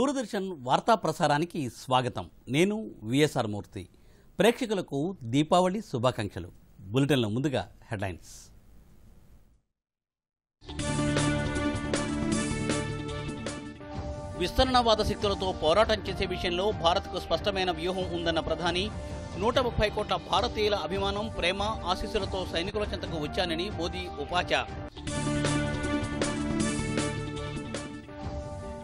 దూరదర్శన్ వార్తా ప్రసారానికి స్వాగతం. నేను విఎస్ఆర్ మూర్తి. ప్రేక్షకులకు దీపావళి శుభాకాంక్షలు. బులెటిన్లో ముందుగా హెడ్లైన్స్. విస్తరణవాద శక్తులతో పోరాటం చేసే విషయంలో భారత్కు స్పష్టమైన వ్యూహం ఉందన్న ప్రధాని, 130 కోట్ల భారతీయుల అభిమానం, ప్రేమ, ఆశీస్సులతో సైనికుల చెంతకు వచ్చానని మోదీ ఉపాచ.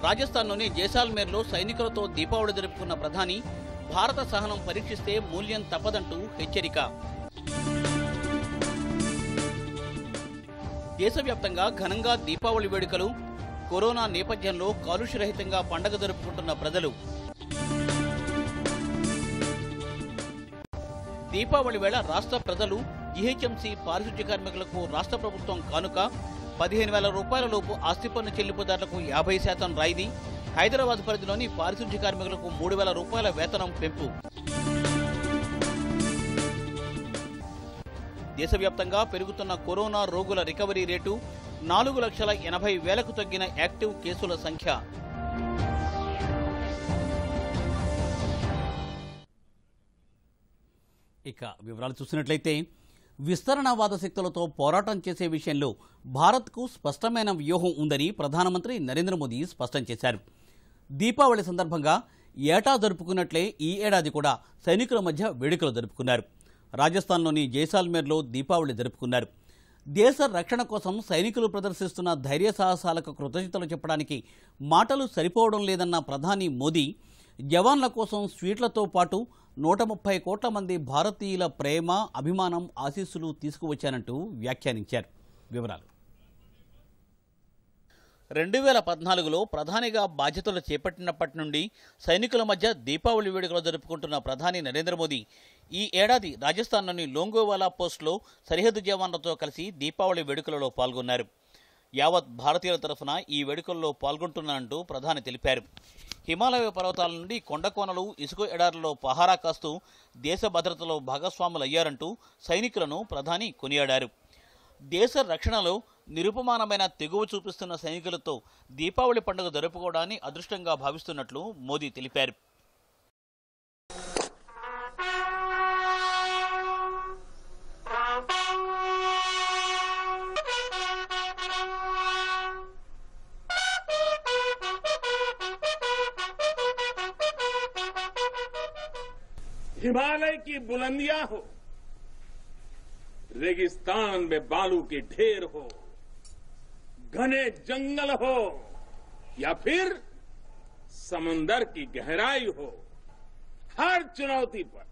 రాజస్థాన్లోని జైసాల్మేర్లో సైనికులతో దీపావళి జరుపుకున్న ప్రధాని, భారత సహనం పరీక్షిస్తే మూల్యం తప్పదంటూ హెచ్చరిక. దేశవ్యాప్తంగా ఘనంగా దీపావళి వేడుకలు. కరోనా నేపథ్యంలో కాలుష్యరహితంగా పండగ జరుపుకుంటున్న ప్రజలు. దీపావళి వేళ రాష్ట్ర ప్రజలు జీహెచ్ఎంసీ పారిశుధ్య కార్మికులకు రాష్ట్ర ప్రభుత్వం కానుక 15,000 రూపాయల లోపు ఆస్తి పన్ను చెల్లింపుదారులకు 50% రాయితీ. హైదరాబాద్ పరిధిలోని పారిశుధ్య కార్మికులకు 3,000 రూపాయల వేతనం పెంపు. దేశవ్యాప్తంగా పెరుగుతున్న కరోనా రోగుల రికవరీ రేటు 4,80,000కు తగ్గిన యాక్టివ్ కేసుల సంఖ్య. ఇక వివరాలు చూసినట్లయితే, విస్తరణవాద శక్తులతో పోరాటం చేసే విషయంలో భారత్కు స్పష్టమైన వ్యూహం ఉందని ప్రధానమంత్రి నరేంద్ర మోదీ స్పష్టం చేశారు. దీపావళి సందర్భంగా ఏటా జరుపుకున్నట్లే ఈ ఏడాది కూడా సైనికుల మధ్య వేడుకలు జరుపుకున్నారు. రాజస్థాన్లోని జైసాల్మేర్లో దీపావళి జరుపుకున్నారు. దేశ రక్షణ కోసం సైనికులు ప్రదర్శిస్తున్న ధైర్య సాహసాలకు కృతజ్ఞతలు చెప్పడానికి మాటలు సరిపోవడం లేదన్న ప్రధాని మోదీ, జవాన్ల కోసం స్వీట్లతో పాటు 130 కోట్ల మంది భారతీయుల ప్రేమ, అభిమానం, ఆశీస్సులు తీసుకువచ్చానంటూ వ్యాఖ్యానించారు. వివరాలు. 2014లో ప్రధానిగా బాధ్యతలు చేపట్టినప్పటి నుండి సైనికుల మధ్య దీపావళి వేడుకలు జరుపుకుంటున్న ప్రధాని నరేంద్ర మోదీ ఈ ఏడాది రాజస్థాన్లోని లోంగోవాలా పోస్ట్లో సరిహద్దు జవాన్లతో కలిసి దీపావళి వేడుకలలో పాల్గొన్నారు. యావత్ భారతీయుల తరఫున ఈ వేడుకల్లో పాల్గొంటున్నానంటూ ప్రధాని తెలిపారు. హిమాలయ పర్వతాల నుండి కొండకోనలు, ఇసుక ఎడారులలో పహారా కాస్తూ దేశ భద్రతలో భాగస్వాములయ్యారంటూ సైనికులను ప్రధాని కొనియాడారు. దేశ రక్షణలో నిరుపమానమైన తెగువ చూపిస్తున్న సైనికులతో దీపావళి పండుగ జరుపుకోవడాన్ని అదృష్టంగా భావిస్తున్నట్లు మోదీ తెలిపారు. हिमालय की बुलंदियां हो, रेगिस्तान में बालू के ढेर हो, घने जंगल हो या फिर समंदर की गहराई हो, हर चुनौती पर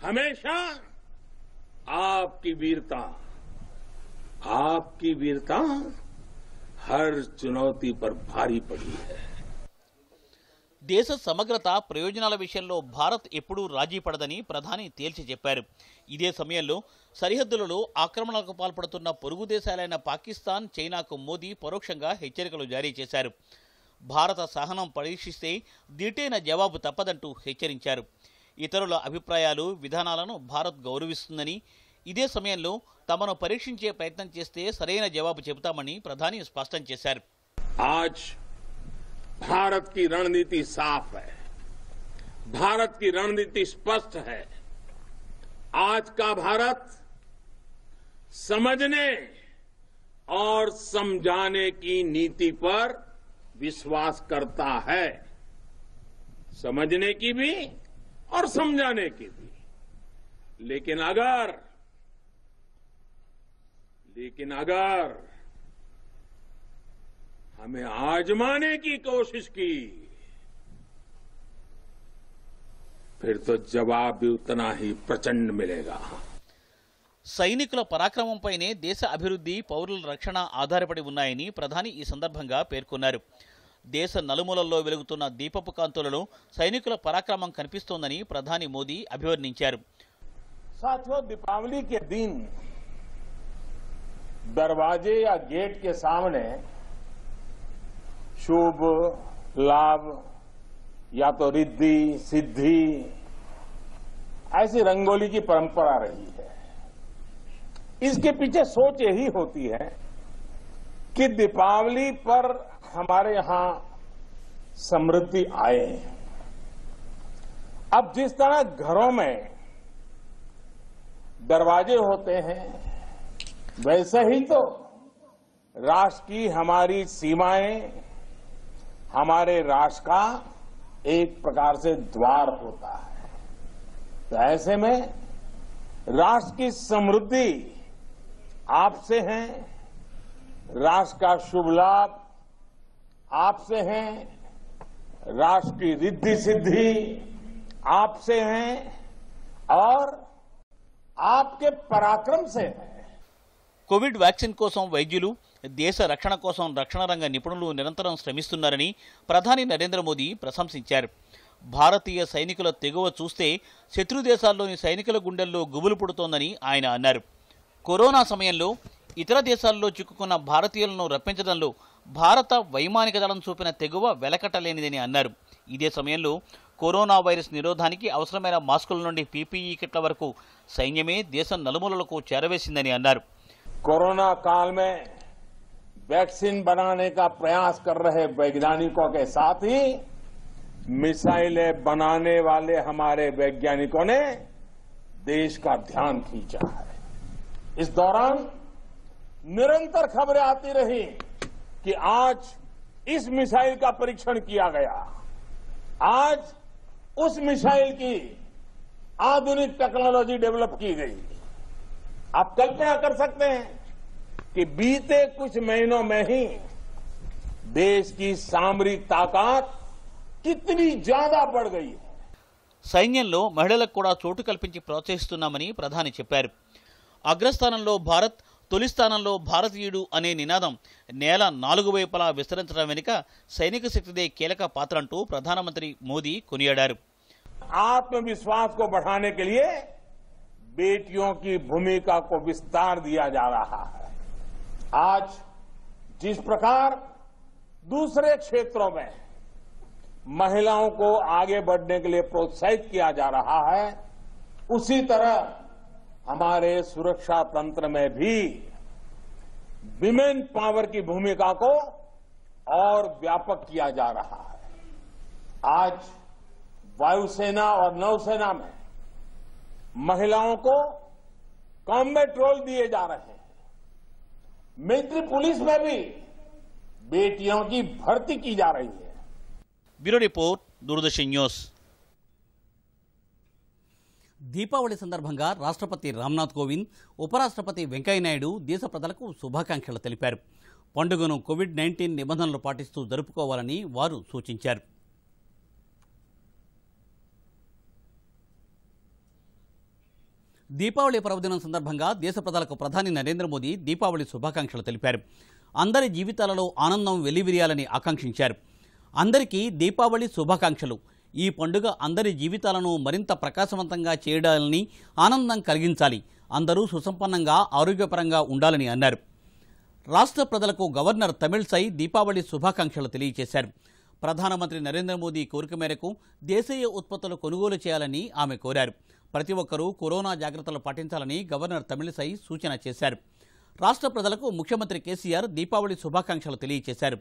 हमेशा आपकी वीरता हर चुनौती पर भारी पड़ी है. దేశ సమగ్రత, ప్రయోజనాల విషయంలో భారత్ ఎప్పుడూ రాజీ పడదని ప్రధాని తేల్చి చెప్పారు. ఇదే సమయంలో సరిహద్దులలో ఆక్రమణలకు పాల్పడుతున్న పొరుగు దేశాలైన పాకిస్తాన్, చైనాకు మోదీ పరోక్షంగా హెచ్చరికలు జారీ చేశారు. భారత సహనం పరీక్షిస్తే దీటైన జవాబు తప్పదంటూ హెచ్చరించారు. ఇతరుల అభిప్రాయాలు, విధానాలను భారత్ గౌరవిస్తుందని, ఇదే సమయంలో తమను పరీక్షించే ప్రయత్నం చేస్తే సరైన జవాబు చెబుతామని ప్రధాని స్పష్టం చేశారు. भारत की रणनीति साफ है, भारत की रणनीति स्पष्ट है. आज का भारत समझने और समझाने की नीति पर विश्वास करता है, समझने की भी और समझाने की भी. लेकिन अगर हमें आजमाने की कोशिश की फिर तो जवाब भी उतना ही प्रचंड मिलेगा. సైనికుల పరాక్రమంపైనే దేశ అభివృద్ధి, పౌరుల రక్షణ ఆధారపడి ఉన్నాయని ప్రధాని ఈ సందర్భంగా పేర్కొన్నారు. దేశ నలుమూలల్లో వెలుగుతున్న దీపపు కాంతులలో సైనికుల పరాక్రమం కనిపిస్తోందని ప్రధాని మోదీ అభివర్ణించారు. साथियों, दीपावली के दिन दरवाजे या गेट के सामने शुभ लाभ या तो रिद्धि सिद्धि ऐसी रंगोली की परंपरा रही है. इसके पीछे सोच यही होती है कि दीपावली पर हमारे यहां समृद्धि आए। अब जिस तरह घरों में दरवाजे होते हैं, वैसे ही तो राष्ट्र की हमारी सीमाएं हमारे राष्ट्र का एक प्रकार से द्वार होता है। तो ऐसे में राष्ट्र की समृद्धि आपसे है, राष्ट्र का शुभ लाभ आपसे है, राष्ट्र की रिद्धि सिद्धि आपसे है और आपके पराक्रम से है। కోవిడ్ వ్యాక్సిన్ కోసం వైద్యులు, దేశ రక్షణ కోసం రక్షణ రంగ నిపుణులు నిరంతరం శ్రమిస్తున్నారని ప్రధాని నరేంద్ర మోదీ ప్రశంసించారు. భారతీయ సైనికుల తెగువ చూస్తే శత్రు దేశాల్లోని సైనికుల గుండెల్లో గుబులు పుడుతోందని ఆయన అన్నారు. కరోనా సమయంలో ఇతర దేశాల్లో చిక్కుకున్న భారతీయులను రప్పించడంలో భారత వైమానిక దళం చూపిన తెగువ వెలకట్టలేనిదని అన్నారు. ఇదే సమయంలో కరోనా వైరస్ నిరోధానికి అవసరమైన మాస్కుల నుండి పీపీఈ కిట్ల వరకు సైన్యమే దేశం నలుమూలలకు చేరవేసిందని అన్నారు. कोरोना काल में वैक्सीन बनाने का प्रयास कर रहे वैज्ञानिकों के साथ ही मिसाइलें बनाने वाले हमारे वैज्ञानिकों ने देश का ध्यान खींचा है। इस दौरान निरंतर खबरें आती रही कि आज इस मिसाइल का परीक्षण किया गया, आज उस मिसाइल की आधुनिक टेक्नोलॉजी डेवलप की गई। आप कल्पना कर सकते हैं कि बीते कुछ महीनों में ही देश की सामरिक ताकत कितनी ज्यादा बढ़ गई है. సైన్యంలో మహిళలకు కూడా చోటు కల్పించి ప్రోత్సహిస్తున్నామని ప్రధాని చెప్పారు. అగ్రస్థానంలో భారత్, తొలి స్థానంలో భారతీయుడు అనే నినాదం నేల నాలుగు వైపులా విస్తరించడం వెనుక సైనిక శక్తిదే కీలక పాత్ర అంటూ ప్రధానమంత్రి మోదీ కొనియాడారు. आत्मविश्वास को बढ़ाने के लिए बेटियों की भूमिका को विस्तार दिया जा रहा है. आज जिस प्रकार दूसरे क्षेत्रों में महिलाओं को आगे बढ़ने के लिए प्रोत्साहित किया जा रहा है, उसी तरह हमारे सुरक्षा तंत्र में भी विमेन पावर की भूमिका को और व्यापक किया जा रहा है. आज वायुसेना और नौसेना में महिलाओं को कॉम्बैट रोल दिए जा रहे हैं. मिलिट्री पुलिस में भी बेटियों की भर्ती की जा रही है. Bureau report, Doordarshan news. Deepavali సందర్భంగా రాష్ట్రపతి రామ్నాథ్ కోవింద్, ఉపరాష్ట్రపతి వెంకయ్యనాయుడు దేశ ప్రజలకు శుభాకాంక్షలు తెలిపారు. పండుగను కోవిడ్-19 నిబంధనలు పాటిస్తూ జరుపుకోవాలని వారు సూచించారు. దీపావళి పర్వదినం సందర్భంగా దేశ ప్రజలకు ప్రధాని నరేంద్ర మోదీ దీపావళి శుభాకాంక్షలు తెలిపారు. అందరి జీవితాలలో ఆనందం వెల్లివిరియాలని ఆకాంక్షించారు. అందరికీ దీపావళి శుభాకాంక్షలు. ఈ పండుగ అందరి జీవితాలను మరింత ప్రకాశవంతంగా చేయడాలని, ఆనందం కలిగించాలి, అందరూ సుసంపన్నంగా ఆరోగ్యపరంగా ఉండాలని అన్నారు. రాష్ట్ర ప్రజలకు గవర్నర్ తమిళసై దీపావళి శుభాకాంక్షలు తెలియజేశారు. ప్రధానమంత్రి నరేంద్ర మోదీ కోరిక మేరకు దేశీయ ఉత్పత్తులు కొనుగోలు చేయాలని ఆమె కోరారు. ప్రతి ఒక్కరూ కరోనా జాగ్రత్తలు పాటించాలని గవర్నర్ తమిళసై సూచన చేశారు. రాష్ట్ర ప్రజలకు ముఖ్యమంత్రి కేసీఆర్ దీపావళి శుభాకాంక్షలు తెలియజేశారు.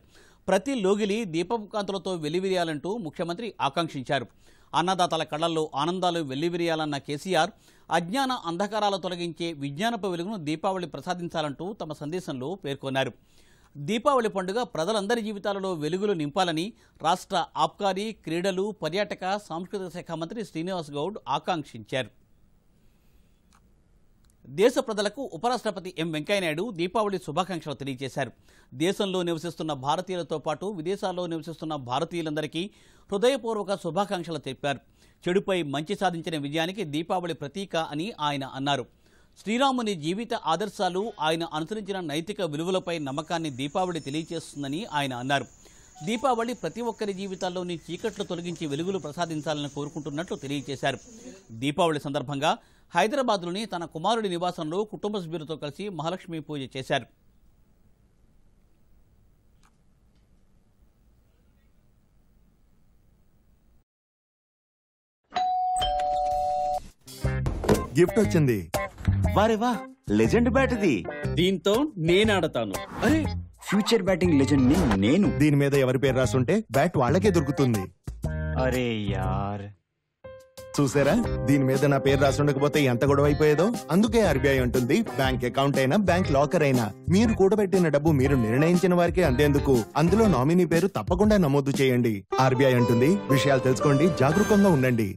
ప్రతి లోగిలి దీపకాంతులతో వెల్లివిరియాలంటూ ముఖ్యమంత్రి ఆకాంక్షించారు. అన్నదాతల కళ్లల్లో ఆనందాలు వెల్లివిరియాలన్న కేసీఆర్ అజ్ఞాన అంధకారాలు తొలగించే విజ్ఞానపు వెలుగును దీపావళి ప్రసాదించాలంటూ తమ సందేశంలో పేర్కొన్నారు. దీపావళి పండుగ ప్రజలందరి జీవితాలలో వెలుగులు నింపాలని రాష్ట్ర ఆబ్కారీ, క్రీడలు, పర్యాటక, సాంస్కృతిక శాఖ మంత్రి శ్రీనివాస్ గౌడ్ ఆకాంక్షించారు. దేశ ప్రజలకు ఉపరాష్ట్రపతి ఎం వెంకయ్యనాయుడు దీపావళి శుభాకాంక్షలు తెలియజేశారు. దేశంలో నివసిస్తున్న భారతీయులతో పాటు విదేశాల్లో నివసిస్తున్న భారతీయులందరికీ హృదయపూర్వక శుభాకాంక్షలు తెలిపారు. చెడుపై మంచి సాధించిన విజయానికి దీపావళి ప్రతీక అని ఆయన అన్నారు. శ్రీరాముని జీవిత ఆదర్శాలు, ఆయన అనుసరించిన నైతిక విలువలపై నమ్మకాన్ని దీపావళి తెలియజేస్తుందని ఆయన అన్నారు. దీపావళి ప్రతి ఒక్కరి జీవితాల్లోని చీకట్లు తొలగించి వెలుగులు ప్రసాదించాలని కోరుకుంటున్నట్లు తెలియజేశారు. దీపావళి సందర్భంగా హైదరాబాద్లోని తన కుమారుడి నివాసంలో కుటుంబ సభ్యులతో కలిసి మహాలక్ష్మి పూజ చేశారు. గిఫ్ట్ వచ్చింది. వారే వా, లెజెండ్ బ్యాట్ ఇది. దీంతో నేను ఆడతాను. అరే ఫ్యూచర్ బ్యాటింగ్ లెజెండ్ ని నేను. దీని మీద ఎవరి పేరు రాసుంటే బ్యాట్ వాళ్ళకే దొరుకుతుంది. అరే యార్, చూసారా, దీని మీద నా పేరు రాసుండకపోతే ఎంత గొడవ అయిపోయేదో. అందుకే ఆర్బీఐ ఉంటుంది, బ్యాంక్ అకౌంట్ అయినా బ్యాంక్ లాకర్ అయినా మీరు కూడబెట్టిన డబ్బు మీరు నిర్ణయించిన వారికి అందేందుకు అందులో నామినీ పేరు తప్పకుండా నమోదు చేయండి. ఆర్బీఐ అంటుంది, విషయాలు తెలుసుకోండి, జాగరూకంగా ఉండండి.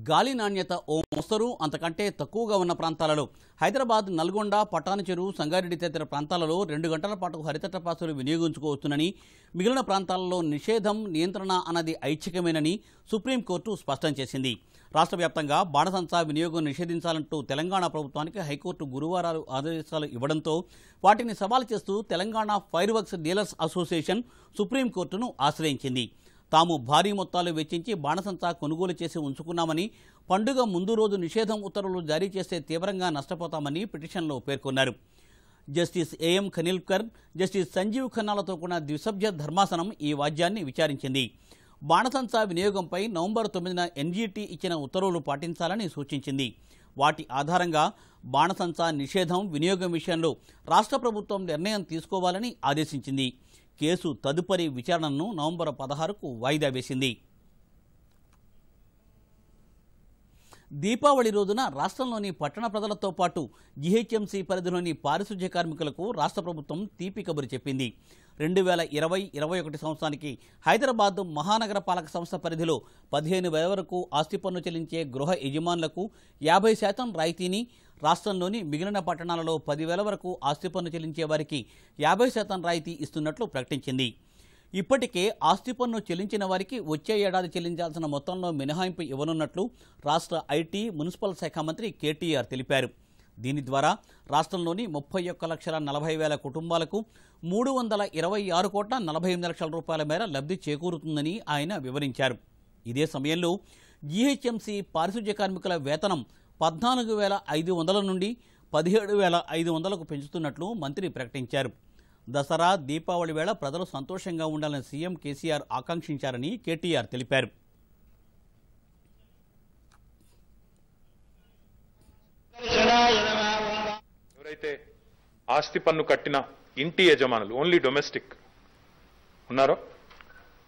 గాలి నాణ్యత ఓ మోస్తరు అంతకంటే తక్కువగా ఉన్న ప్రాంతాలలో హైదరాబాద్, నల్గొండ, పటాన్చెరు, సంగారెడ్డి తదితర ప్రాంతాలలో 2 గంటల పాటు హరిత టపాసులు వినియోగించుకోవచ్చునని, మిగిలిన ప్రాంతాలలో నిషేధం, నియంత్రణ అన్నది ఐచ్ఛికమేనని సుప్రీంకోర్టు స్పష్టం చేసింది. రాష్ట్ర వ్యాప్తంగా బాణసంచా వినియోగం నిషేధించాలంటూ తెలంగాణ ప్రభుత్వానికి హైకోర్టు గురువారం ఆదేశాలు ఇవ్వడంతో వాటిని సవాల్ చేస్తూ Telangana fireworks dealers association సుప్రీంకోర్టును ఆశ్రయించింది. తాము భారీ మొత్తాలు వెచ్చించి బాణసంచా కొనుగోలు చేసి ఉంచుకున్నామని, పండుగ ముందు రోజు నిషేధం ఉత్తర్వులు జారీ చేస్తే తీవ్రంగా నష్టపోతామని పిటిషన్లో పేర్కొన్నారు. జస్టిస్ ఏఎం ఖనిల్కర్, జస్టిస్ సంజీవ్ ఖన్నాలతో కూడిన ద్విసభ్య ధర్మాసనం ఈ వాద్యాన్ని విచారించింది. బాణసంచా వినియోగంపై నవంబర్ 9న ఎన్జీటీ ఇచ్చిన ఉత్తర్వులు పాటించాలని సూచించింది. వాటి ఆధారంగా బాణసంచా నిషేధం, వినియోగం విషయంలో రాష్ట్ర ప్రభుత్వం నిర్ణయం తీసుకోవాలని ఆదేశించింది. కేసు తదుపరి విచారణను నవంబర్ 16కు వాయిదా వేసింది. దీపావళి రోజున రాష్ట్రంలోని పట్టణ ప్రజలతో పాటు జీహెచ్ఎంసీ పరిధిలోని పారిశుధ్య కార్మికులకు రాష్ట్ర ప్రభుత్వం తీపి కబురు చెప్పింది. 2020-21 సంవత్సరానికి హైదరాబాద్ మహానగర పాలక సంస్థ పరిధిలో 15,000 వరకు ఆస్తి పన్ను చెల్లించే గృహ యజమానులకు 50% రాయితీని, రాష్ట్రంలోని మిగిలిన పట్టణాలలో 10,000 వరకు ఆస్తి పన్ను చెల్లించే వారికి 50% రాయితీ ఇస్తున్నట్లు ప్రకటించింది. ఇప్పటికే ఆస్తి పన్ను చెల్లించిన వారికి వచ్చే ఏడాది చెల్లించాల్సిన మొత్తంలో మినహాయింపు ఇవ్వనున్నట్లు రాష్ట్ర ఐటీ, మున్సిపల్ శాఖ మంత్రి కేటీఆర్ తెలిపారు. దీని ద్వారా రాష్ట్రంలోని 31,40,000 కుటుంబాలకు 326,48 లక్షల రూపాయల మేర లబ్ధి చేకూరుతుందని ఆయన వివరించారు. ఇదే సమయంలో జీహెచ్ఎంసీ పారిశుధ్య కార్మికుల వేతనం 14,500 నుండి 17,500కు పెంచుతున్నట్లు మంత్రి ప్రకటించారు. దసరా, దీపావళి వేళ ప్రజలు సంతోషంగా ఉండాలని సీఎం కేసీఆర్ ఆకాంక్షించారని కేటీఆర్ తెలిపారు. ఎవరైతే ఆస్తి పన్ను కట్టిన ఇంటి యజమానులు, ఓన్లీ డొమెస్టిక్ ఉన్నారో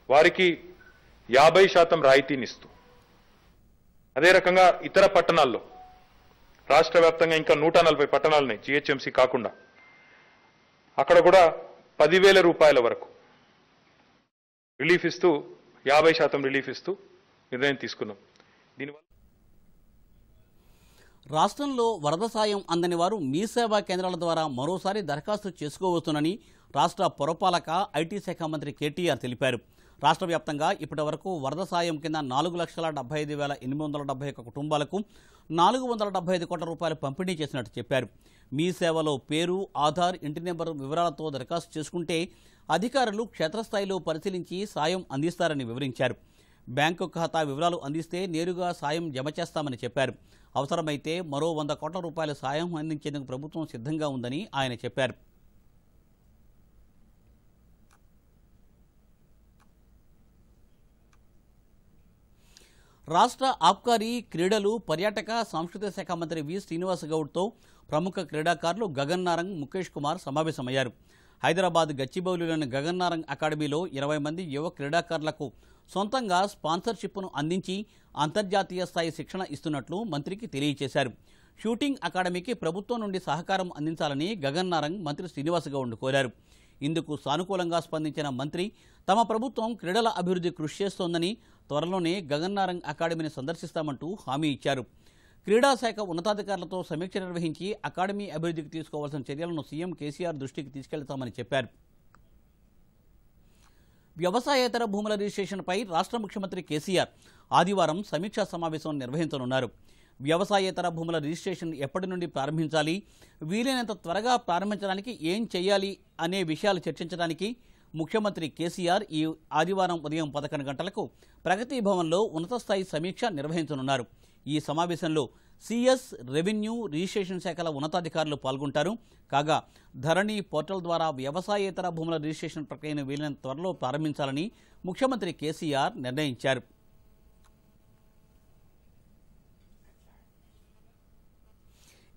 వారికి 50% రాయితీనిస్తూ, అదే రకంగా ఇతర పట్టణాల్లో రాష్ట్ర వ్యాప్తంగా ఇంకా 140 పట్టణాలున్నాయి జీహెచ్ఎంసీ కాకుండా, అక్కడ కూడా 10,000 రూపాయల వరకు రిలీఫ్ ఇస్తూ 50% రిలీఫ్ ఇస్తూ నిర్ణయం తీసుకున్నాం. దీనివల్ల రాష్ట్రంలో వరద సాయం అందని వారు మీ సేవా కేంద్రాల ద్వారా మరోసారి దరఖాస్తు చేసుకోవచ్చునని రాష్ట్ర పురపాలక, ఐటీ శాఖ మంత్రి కేటీఆర్ తెలిపారు. రాష్ట్ర వ్యాప్తంగా ఇప్పటి వరకు వరద సాయం కింద 4,75,871 కుటుంబాలకు 475 కోట్ల రూపాయలు పంపిణీ చేసినట్టు చెప్పారు. మీ సేవలో పేరు, ఆధార్, ఇంటి నెంబర్ వివరాలతో దరఖాస్తు చేసుకుంటే అధికారులు క్షేత్రస్థాయిలో పరిశీలించి సాయం అందిస్తారని వివరించారు. బ్యాంకు ఖాతా వివరాలు అందిస్తే నేరుగా సాయం జమ చేస్తామని చెప్పారు. అవసరమైతే మరో 100 కోట్ల రూపాయల సాయం అందించేందుకు ప్రభుత్వం సిద్ధంగా ఉందని ఆయన చెప్పారు. రాష్ట్ర ఆబ్కారీ, క్రీడలు, పర్యాటక, సాంస్కృతిక శాఖ మంత్రి వి. శ్రీనివాస్ గౌడ్తో ప్రముఖ క్రీడాకారులు గగన్ నారంగ్, ముఖేష్ కుమార్ సమావేశమయ్యారు. హైదరాబాద్ గచ్చిబౌలిలోని గగన్ నారంగ్ అకాడమీలో 20 మంది యువ క్రీడాకారులకు సొంతంగా స్పాన్సర్షిప్ను అందించి అంతర్జాతీయ స్థాయి శిక్షణ ఇస్తున్నట్లు మంత్రికి తెలియజేశారు. షూటింగ్ అకాడమీకి ప్రభుత్వం నుండి సహకారం అందించాలని గగన్ నారంగ్ మంత్రి శ్రీనివాస్ గౌడ్ను కోరారు. ఇందుకు సానుకూలంగా స్పందించిన మంత్రి తమ ప్రభుత్వం క్రీడల అభివృద్ధి కృషి చేస్తోందని, త్వరలోనే గగన్ నారంగ్ అకాడమీని సందర్శిస్తామంటూ హామీ ఇచ్చారు. క్రీడాశాఖ ఉన్నతాధికారులతో సమీక్ష నిర్వహించి అకాడమీ అభివృద్ధికి తీసుకోవాల్సిన చర్యలను సీఎం కేసీఆర్ దృష్టికి తీసుకెళ్తామని చెప్పారు. వ్యవసాయేతర భూముల రిజిస్ట్రేషన్పై రాష్ట్ర ముఖ్యమంత్రి కేసీఆర్ ఆదివారం సమీక్షా సమావేశం నిర్వహించనున్నారు. వ్యవసాయేతర భూముల రిజిస్ట్రేషన్ ఎప్పటి నుండి ప్రారంభించాలి, వీలైనంత త్వరగా ప్రారంభించడానికి ఏం చేయాలి అనే విషయాలు చర్చించడానికి ముఖ్యమంత్రి కేసీఆర్ ఈ ఆదివారం ఉదయం 11 గంటలకు ప్రగతి భవన్లో ఉన్నతస్థాయి సమీక్ష నిర్వహించనున్నారు. ఈ సమావేశంలో సిఎస్, రెవెన్యూ, రిజిస్ట్రేషన్ శాఖల ఉన్నతాధికారులు పాల్గొంటారు. కాగా ధరణి పోర్టల్ ద్వారా వ్యవసాయేతర భూముల రిజిస్ట్రేషన్ ప్రక్రియను వీలైనంత త్వరలో ప్రారంభించాలని ముఖ్యమంత్రి కేసీఆర్ నిర్ణయించారు.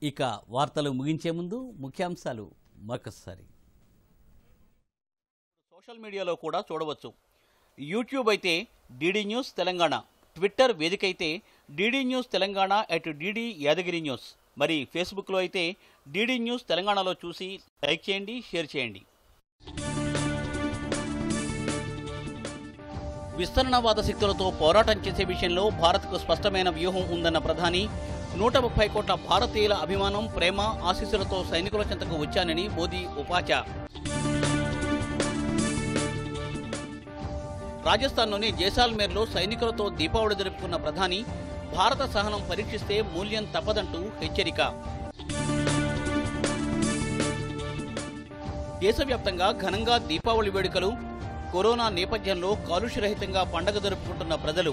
ఇక వార్తలు ముగించే ముందు ముఖ్యాంశాలు మరొకసారి. సోషల్ మీడియాలో కూడా చూడవచ్చు. యూట్యూబ్ అయితే డిడి న్యూస్ తెలంగాణ, ట్విట్టర్ వేదిక అయితే DD news Telangana @DD Yadagiri news, మరి ఫేస్బుక్లో అయితే డిడి న్యూస్ తెలంగాణలో చూసి లైక్ చేయండి, షేర్ చేయండి. విస్తరణవాద శక్తులతో పోరాటం చేసే విషయంలో భారత్కు స్పష్టమైన వ్యూహం ఉందన్న ప్రధాని, 130 కోట్ల భారతీయుల అభిమానం, ప్రేమ, ఆశీస్సులతో సైనికుల చెంతకు వచ్చానని మోదీ ఉపాచ. రాజస్థాన్లోని జైసాల్మేర్లో సైనికులతో దీపావళి జరుపుకున్న ప్రధాని, భారత సహనం పరీక్షిస్తే మూల్యం తప్పదంటూ హెచ్చరిక. దేశవ్యాప్తంగా ఘనంగా దీపావళి వేడుకలు, కరోనా నేపథ్యంలో కాలుష్యరహితంగా పండగ జరుపుకుంటున్న ప్రజలు.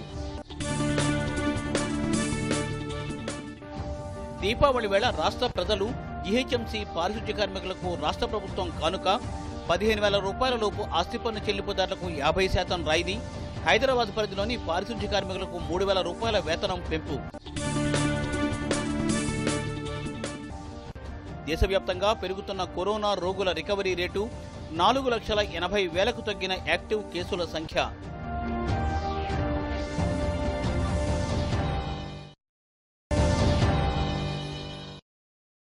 దీపావళి వేళ రాష్ట్ర ప్రజలు జీహెచ్ఎంసీ పారిశుధ్య కార్మికులకు రాష్ట్ర ప్రభుత్వం కానుక, 15,000 రూపాయల లోపు ఆస్తి పన్ను చెల్లింపుదారులకు 50% రాయితీ, హైదరాబాద్ పరిధిలోని పారిశుధ్య కార్మికులకు 3,000 రూపాయల వేతనం పెంపు. దేశవ్యాప్తంగా పెరుగుతున్న కరోనా రోగుల రికవరీ రేటు 4,80,000కు తగ్గిన యాక్టివ్ కేసుల సంఖ్య.